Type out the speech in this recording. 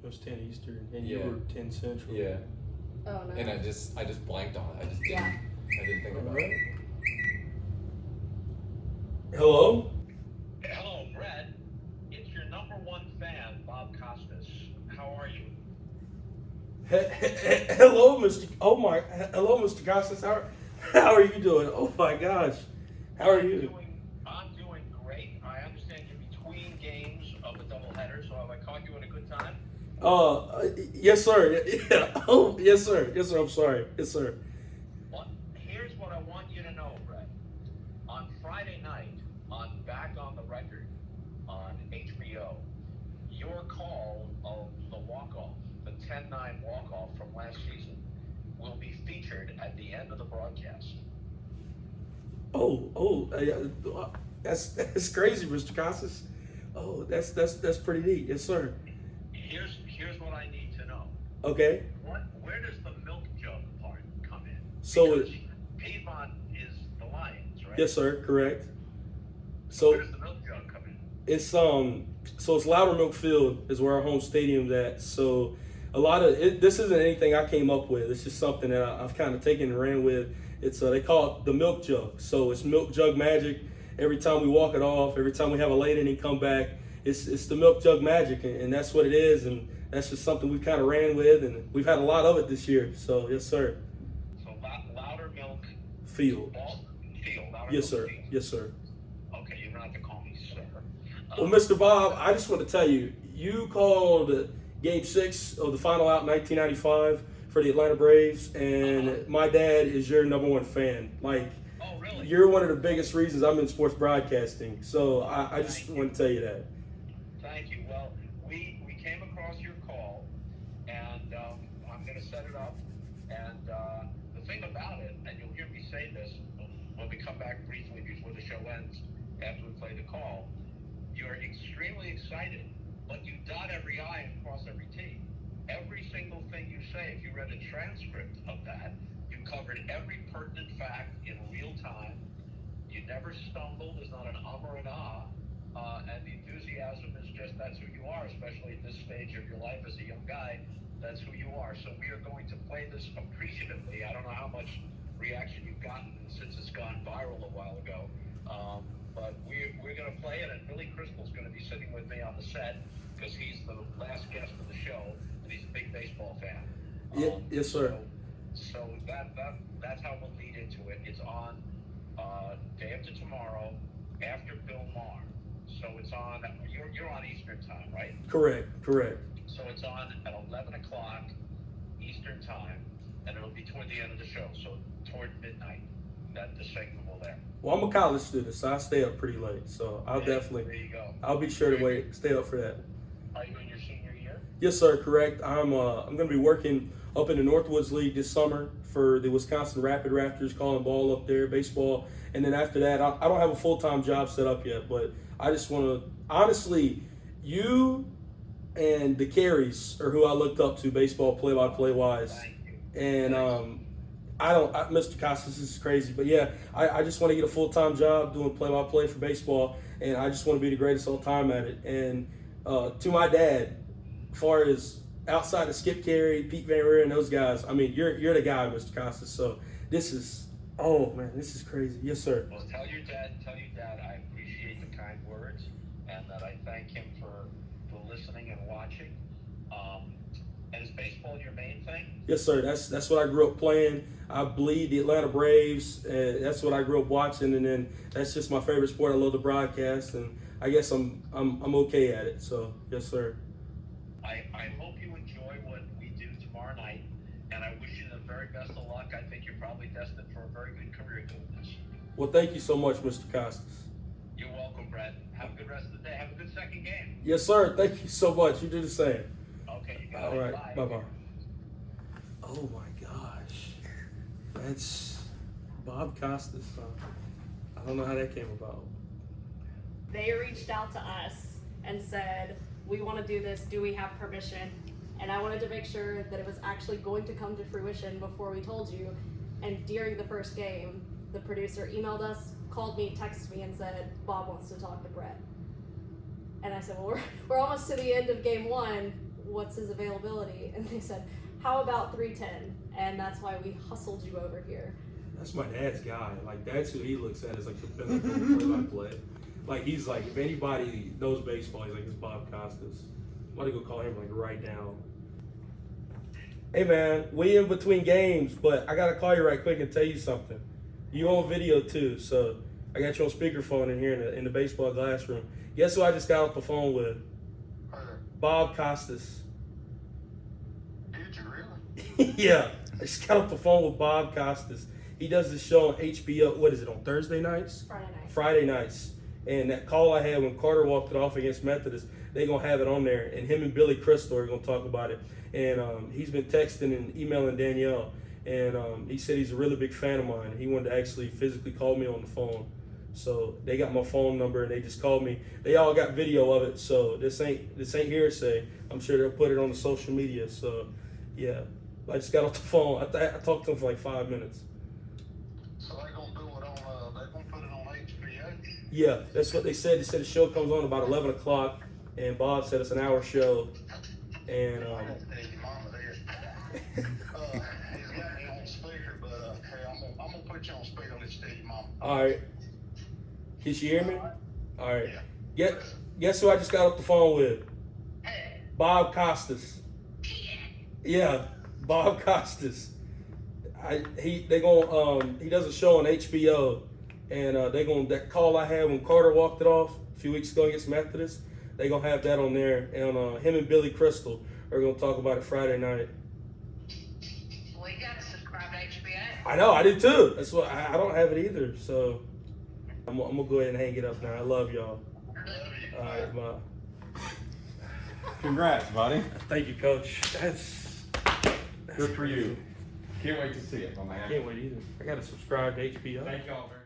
It was 10 Eastern, and Yeah. you were 10 Central. Yeah. Oh no. And I just blanked on it. I just didn't. Yeah. I didn't think All about right. it. Hello? Hello, Brett. It's your number one fan, Bob Costas. How are you? Hello, Mr. Hello, Mr. Costas. How are you doing? Oh my gosh, how are you? I'm doing great. I understand you're between games of a doubleheader, so have I caught you at a good time? Yes, sir. Yeah. Oh, yes, sir. Yes, sir. I'm sorry. Yes, sir. Well, here's what I want you to know, Brett. On Friday night, on Back on the Record on HBO, your call of the walk-off, the 10-9 walk-off from last season, will be featured at the end of the broadcast. That's crazy, Mr. Costas. Oh, that's pretty neat. Yes, sir. Here's what I need to know. Okay. Where does the milk jug part come in? So Because Piedmont is the Lions, right? yes, sir. Correct. So where does the milk jug come in? It's so it's Loudermilk Field is where our home stadium's at. So a lot of it, this isn't anything I came up with. It's just something that I've kind of taken and ran with. It's they call it the milk jug. So it's milk jug magic. Every time we walk it off, every time we have a late inning come back, it's the milk jug magic, and that's what it is. And that's just something we've kind of ran with, and we've had a lot of it this year. So yes, sir. So Loudermilk Field. Field. Yes, sir. Field. Yes, sir. Okay, you don't have to call me sir. Well, Mr. Bob, I just want to tell you, you called Game 6 of the final out in 1995 for the Atlanta Braves, and my dad is your number one fan. Like, Oh, really? you're one of the biggest reasons I'm in sports broadcasting. So I just want to tell you that. Thank you. Well, we came across your call, and I'm going to set it up. And the thing about it, and you'll hear me say this when we come back briefly before the show ends, after we play the call, you're extremely excited, but you dot every I and cross every T. Every single thing you say, if you read a transcript of that, you covered every pertinent fact in real time. You never stumble. There's not an or an and the enthusiasm is just, that's who you are, especially at this stage of your life as a young guy. That's who you are. So we are going to play this appreciatively. I don't know how much reaction you've gotten since it's gone viral a while ago. But we're going to play it, and Billy Crystal's going to be sitting with me on the set because he's the last guest of the show, and he's a big baseball fan. Yes, sir. So that's how we'll lead into it. It's on day after tomorrow, after Bill Maher. So it's on. You're on Eastern time, right? Correct. So it's on at 11 o'clock Eastern time, and it'll be toward the end of the show. So toward midnight, that the segment will air. Well, I'm a college student, so I stay up pretty late. So I'll There definitely, you go. I'll be sure to stay up for that. Are you in your senior year? Yes, sir. Correct. I'm going to be working up in the Northwoods League this summer for the Wisconsin Rapid Raptors, calling ball up there, baseball. And then after that, I don't have a full-time job set up yet, but I just want to, honestly, you and the Carries are who I looked up to baseball play-by-play wise. Thank you. And Mr. Costas, this is crazy, but yeah, I just want to get a full-time job doing play-by-play for baseball, and I just want to be the greatest all time at it. And to my dad, as far as outside of Skip Carey, Pete Van Reer, and those guys, I mean, you're the guy, Mr. Costas. So this is, oh man, this is crazy. Yes, sir. Well, tell your dad I appreciate the kind words, and that I thank him for listening and watching. And is baseball your main thing? Yes, sir. That's what I grew up playing. I bleed the Atlanta Braves. That's what I grew up watching, and then that's just my favorite sport. I love the broadcast, and I guess I'm okay at it. So yes, sir. I hope you enjoy what we do tomorrow night, and I wish you the very best of luck. I think you're probably destined for a very good career doing this. Well, thank you so much, Mr. Costas. You're welcome, Brett. Have a good rest of the day. Have a good second game. Yes, sir. Thank you so much. You do the same. Okay, you got All it. right. Bye-bye. Oh, my gosh. That's Bob Costas. I don't know how that came about. They reached out to us and said, we want to do this. Do we have permission? And I wanted to make sure that it was actually going to come to fruition before we told you. And during the first game, the producer emailed us, called me, texted me, and said, Bob wants to talk to Brett. And I said, well, we're almost to the end of game one. what's his availability? And they said, how about 3:10? And that's why we hustled you over here. That's my dad's guy. Like, that's who he looks at as like the pinnacle of play-by-play. Like, he's like, if anybody knows baseball, he's like, it's Bob Costas. I'm about to go call him like right now. Hey man, we in between games, but I gotta call you right quick and tell you something. You on video too, so I got you on speakerphone in here in the baseball glass room. Guess who I just got off the phone with? Bob Costas. Did you really? Yeah, I just got off the phone with Bob Costas. He does this show on HBO. What is it, on Thursday nights? Friday night. Friday nights. And that call I had when Carter walked it off against Methodist, they gonna have it on there. And him and Billy Crystal are gonna talk about it. And he's been texting and emailing Danielle. And he said he's a really big fan of mine. He wanted to actually physically call me on the phone. So they got my phone number and they just called me. They all got video of it. So this ain't hearsay. I'm sure they'll put it on the social media. So yeah, I just got off the phone. I talked to him for like 5 minutes. So they're gonna do it on. They're gonna put it on HBO. Yeah, that's what they said. They said the show comes on about 11 o'clock, and Bob said it's an hour show. And I gotta tell your mama there. He's got me on speaker, but hey, I'm gonna put you on speaker and let's tell your mama. all right, can she hear me? All right. Yeah. Guess who I just got off the phone with? Hey. Bob Costas. Yeah, Bob Costas. He does a show on HBO, and that call I had when Carter walked it off a few weeks ago against Methodist, they gonna have that on there, and him and Billy Crystal are gonna talk about it Friday night. Well, you gotta subscribe to HBO. I know, I do too. That's what I don't have it either, so I'm gonna go ahead and hang it up now. I love y'all. All right, bye. Congrats, buddy. Thank you, Coach. That's Good for you. Can't wait to see it, my man. I can't wait either. I gotta subscribe to HBO. Thank y'all very much.